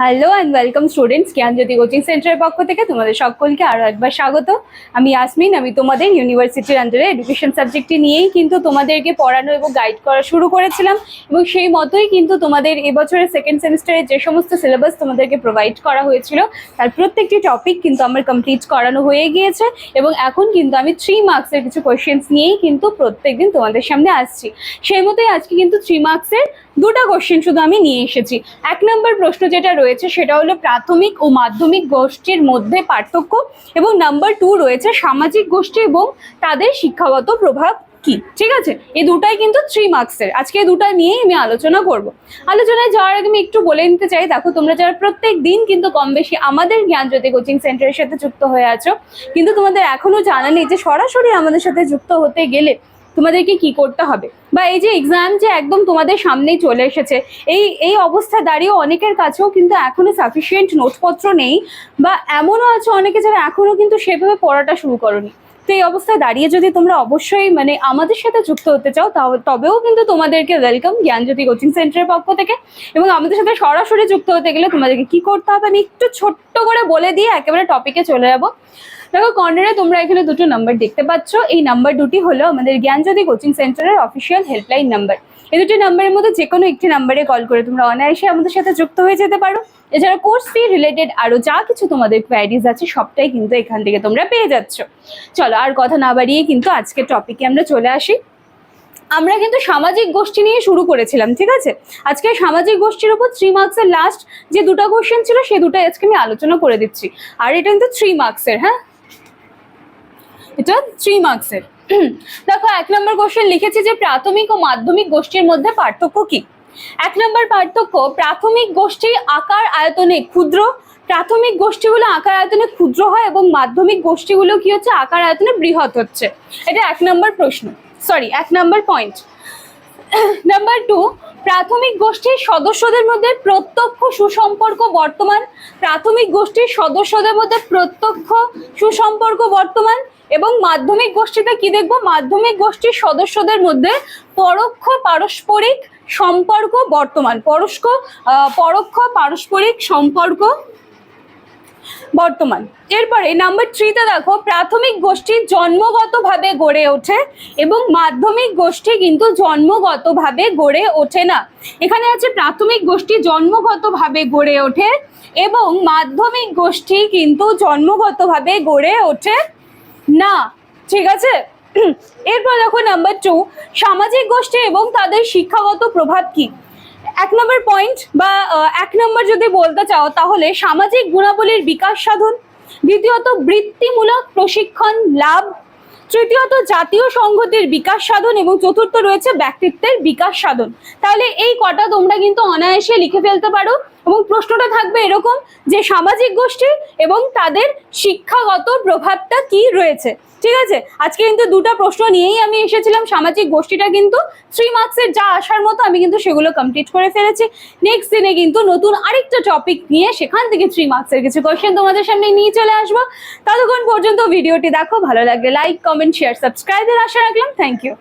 Hello and welcome students, Gyanjyoti coaching সেন্টারের পক্ষ থেকে তোমাদের সকলকে আরও একবার স্বাগত। আমি ইয়াসমিন। আমি তোমাদের ইউনিভার্সিটির আন্ডারে এডুকেশন সাবজেক্টটি নিয়েই কিন্তু তোমাদেরকে পড়ানো এবং গাইড করা শুরু করেছিলাম, এবং সেই মতোই কিন্তু তোমাদের এবছরের সেকেন্ড সেমিস্টারে যে সমস্ত সিলেবাস তোমাদেরকে প্রোভাইড করা হয়েছিল তার প্রত্যেকটি টপিক কিন্তু আমার কমপ্লিট করানো হয়ে গিয়েছে, এবং এখন কিন্তু আমি 3 মার্কসের কিছু কোয়েশ্চেন্স নিয়েই কিন্তু প্রত্যেকদিন তোমাদের সামনে আসছি। সেই মতোই আজকে কিন্তু 3 মার্কসের দুটো কোশ্চেন শুধু আমি নিয়ে এসেছি। 1 নম্বর প্রশ্ন যেটা রয়েছে সেটা হলো প্রাথমিক ও মাধ্যমিক গোষ্ঠীর মধ্যে পার্থক্য, এবং নাম্বার 2 রয়েছে সামাজিক গোষ্ঠী এবং তাদের শিক্ষাগত প্রভাব কি। ঠিক আছে, এই দুটাই কিন্তু 3 মার্কসের। আজকে এই দুটা নিয়েই আমি আলোচনা করব। আলোচনায় যাওয়ার আগে আমি একটু বলে নিতে চাই, দেখো তোমরা যারা প্রত্যেক দিন কিন্তু কম বেশি আমাদের জ্ঞানজ্যোতি কোচিং সেন্টারের সাথে যুক্ত হয়ে আছো, কিন্তু তোমাদের এখনো জানা নেই যে সরাসরি আমাদের সাথে যুক্ত হতে গেলে তোমাদেরকে কি করতে হবে, বা এই যে এক্সাম যে একদম তোমাদের সামনেই চলে এসেছে, এই অবস্থা দাঁড়িয়েও অনেকের কাছেও কিন্তু এখনো সাফিসিয়েন্ট নোটপত্র নেই, বা এমনও আছে অনেকে যারা এখনো কিন্তু সেভাবে পড়াটা শুরু করনি। তো এই অবস্থায় দাঁড়িয়ে যদি তোমরা অবশ্যই আমাদের সাথে যুক্ত হতে চাও, তবেও কিন্তু তোমাদেরকে ওয়েলকাম জ্ঞানজ্যোতি কোচিং সেন্টারের পক্ষ থেকে। এবং আমাদের সাথে সরাসরি যুক্ত হতে গেলে তোমাদেরকে কি করতে হবে আমি একটু ছোট্ট করে বলে দিয়ে একেবারে টপিকে চলে যাবো। দেখো, কর্নারে তোমরা এখানে দুটো নাম্বার দেখতে পাচ্ছ। এই নাম্বার দুটি হলো আমাদের জ্ঞানজ্যোতি কোচিং সেন্টারের অফিসিয়াল হেল্পলাইন নাম্বার। এই দুটি নাম্বারের মধ্যে যে কোনো একটি নাম্বারে কল করে তোমরা অনায়াসে আমাদের সাথে যুক্ত হয়ে যেতে পারো। এছাড়া কোর্স ফি রিলেটেড আরো যা কিছু তোমাদের কোয়ারিজ আছে সবটাই কিন্তু এখান থেকে তোমরা পেয়ে যাচ্ছ। চলো আর কথা না বাড়িয়ে কিন্তু আজকের টপিকে আমরা চলে আসি। আমরা কিন্তু সামাজিক গোষ্ঠী নিয়ে শুরু করেছিলাম, ঠিক আছে। আজকে সামাজিক গোষ্ঠীর উপর 3 মার্কসের লাস্ট যে দুটো কোশ্চেন ছিল সেই দুটো আজকে আমি আলোচনা করে দিচ্ছি। আর এটা কিন্তু 3 মার্কসের, হ্যাঁ, এটা 3 মার্কসের। দেখো, 1 নম্বর কোশ্চেন লিখেছি যে প্রাথমিক ও মাধ্যমিক গোষ্ঠীর মধ্যে পার্থক্য কি। 1 নম্বর পার্থক্য, প্রাথমিক গোষ্ঠী আকার আয়তনে ক্ষুদ্র। প্রাথমিক গোষ্ঠীগুলো আকার আয়তনে ক্ষুদ্র হয় এবং মাধ্যমিক গোষ্ঠীগুলো কি হচ্ছে, আকার আয়তনে বৃহৎ হচ্ছে। এটা 1 নম্বর প্রশ্ন, 1 নম্বর পয়েন্ট। নাম্বার 2, প্রাথমিক গোষ্ঠীর সদস্যদের মধ্যে প্রত্যক্ষ সুসম্পর্ক বর্তমান। প্রাথমিক গোষ্ঠীর সদস্যদের মধ্যে প্রত্যক্ষ সুসম্পর্ক বর্তমান। এবং মাধ্যমিক গোষ্ঠীতে কি দেখবো, মাধ্যমিক গোষ্ঠীর সদস্যদের মধ্যে পরোক্ষ পারস্পরিক সম্পর্ক বর্তমান। পরোক্ষ পারস্পরিক সম্পর্ক বর্তমান। এরপরে নাম্বার 3তে দেখো, প্রাথমিক গোষ্ঠী জন্মগতভাবে গড়ে ওঠে এবং মাধ্যমিক গোষ্ঠী কিন্তু জন্মগতভাবে গড়ে ওঠে না। এখানে আছে প্রাথমিক গোষ্ঠী জন্মগতভাবে গড়ে ওঠে এবং মাধ্যমিক গোষ্ঠী কিন্তু জন্মগতভাবে গড়ে ওঠে না, ঠিক আছে। এরপর দেখো নাম্বার 2, সামাজিক গোষ্ঠী এবং তাদের শিক্ষাগত প্রভাব কি। 1 নম্বর পয়েন্ট বা 1 নম্বর যদি বলতে চাও তাহলে সামাজিক গুণাবলীর বিকাশ সাধন। দ্বিতীয়ত, বৃত্তিমূলক প্রশিক্ষণ লাভ। তৃতীয়ত, জাতীয় সংহতির বিকাশ সাধন। এবং চতুর্থ রয়েছে ব্যক্তিত্বের বিকাশ সাধন। তাহলে এই কটা তোমরা কিন্তু অনায়াসে লিখে ফেলতে পারো, এবং প্রশ্নটা থাকবে এরকম যে সামাজিক গোষ্ঠী এবং তাদের শিক্ষাগত প্রভাবটা কি রয়েছে, ঠিক আছে। আজকে কিন্তু দুটো প্রশ্ন নিয়েই আমি এসেছিলাম। সামাজিক গোষ্ঠীটা কিন্তু 3 মার্কসের যা আসার মতো আমি কিন্তু সেগুলো কমপ্লিট করে ফেলেছি। নেক্সট দিনে কিন্তু নতুন আরেকটা টপিক নিয়ে সেখান থেকে 3 মার্কসের কিছু কোয়েশ্চেন তোমাদের সামনে নিয়ে চলে আসবো। ততক্ষণ পর্যন্ত ভিডিওটি দেখো, ভালো লাগলে লাইক, কমেন্ট, শেয়ার, সাবস্ক্রাইবের আশা রাখলাম। Thank you.